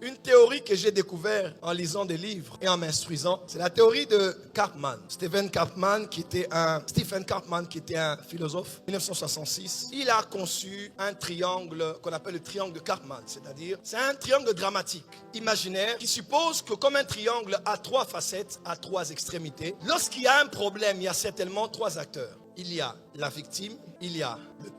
une théorie que j'ai découverte en lisant des livres et en m'instruisant. C'est la théorie de Karpman. Stephen Karpman, qui était un philosophe, 1966. Il a conçu un triangle qu'on appelle le triangle de Karpman. C'est-à-dire, c'est un triangle dramatique, imaginaire, qui suppose que comme un triangle a 3 facettes, a 3 extrémités, lorsqu'il y a un problème, il y a certainement 3 acteurs. Il y a la victime, il y a le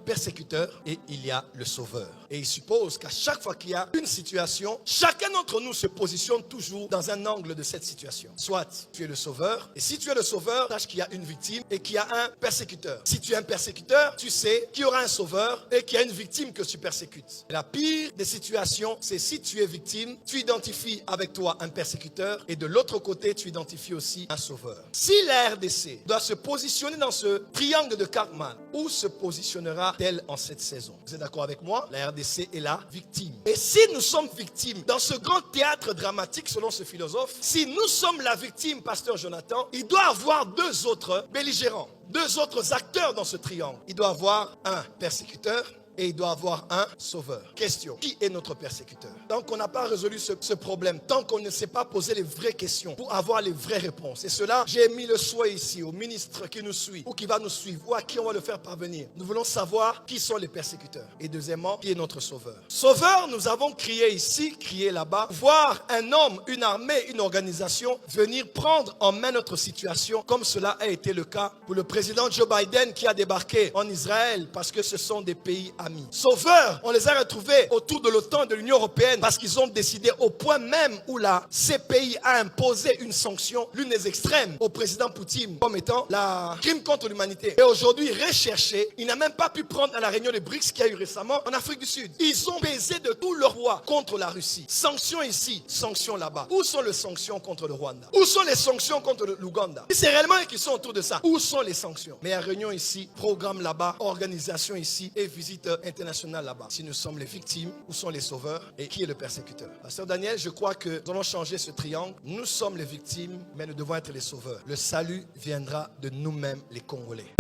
persécuteur et il y a le sauveur. Et il suppose qu'à chaque fois qu'il y a une situation, chacun d'entre nous se positionne toujours dans un angle de cette situation. Soit tu es le sauveur, et si tu es le sauveur, sache qu'il y a une victime et qu'il y a un persécuteur. Si tu es un persécuteur, tu sais qu'il y aura un sauveur et qu'il y a une victime que tu persécutes. Et la pire des situations, c'est si tu es victime, tu identifies avec toi un persécuteur et de l'autre côté, tu identifies aussi un sauveur. Si la RDC doit se positionner dans ce triangle de Karpman, où se positionnera-t-elle en cette saison? Vous êtes d'accord avec moi? La RDC est la victime. Et si nous sommes victimes dans ce grand théâtre dramatique, selon ce philosophe, si nous sommes la victime, pasteur Jonathan, il doit y avoir 2 autres belligérants, 2 autres acteurs dans ce triangle. Il doit y avoir un persécuteur et il doit avoir un sauveur. Question, qui est notre persécuteur? Tant qu'on n'a pas résolu ce problème, tant qu'on ne s'est pas posé les vraies questions pour avoir les vraies réponses. Et cela, j'ai mis le souhait ici au ministre qui nous suit ou qui va nous suivre ou à qui on va le faire parvenir. Nous voulons savoir qui sont les persécuteurs. Et deuxièmement, qui est notre sauveur? Sauveur, nous avons crié ici, crié là-bas, voir un homme, une armée, une organisation venir prendre en main notre situation, comme cela a été le cas pour le président Joe Biden qui a débarqué en Israël parce que ce sont des pays amis. Sauveurs, on les a retrouvés autour de l'OTAN et de l'Union européenne parce qu'ils ont décidé au point même où la CPI a imposé une sanction, l'une des extrêmes, au président Poutine comme étant la crime contre l'humanité. Et aujourd'hui, recherché, il n'a même pas pu prendre à la réunion des BRICS qu'il y a eu récemment en Afrique du Sud. Ils ont pesé de tout leur poids contre la Russie. Sanctions ici, sanctions là-bas. Où sont les sanctions contre le Rwanda? Où sont les sanctions contre l'Ouganda? Si c'est réellement eux qui sont autour de ça, où sont les sanctions? Mais à réunion ici, programme là-bas, organisation ici et visite internationale là-bas. Si nous sommes les victimes, où sont les sauveurs et qui est le persécuteur? Pasteur Daniel, je crois que nous allons changer ce triangle. Nous sommes les victimes, mais nous devons être les sauveurs. Le salut viendra de nous-mêmes, les Congolais.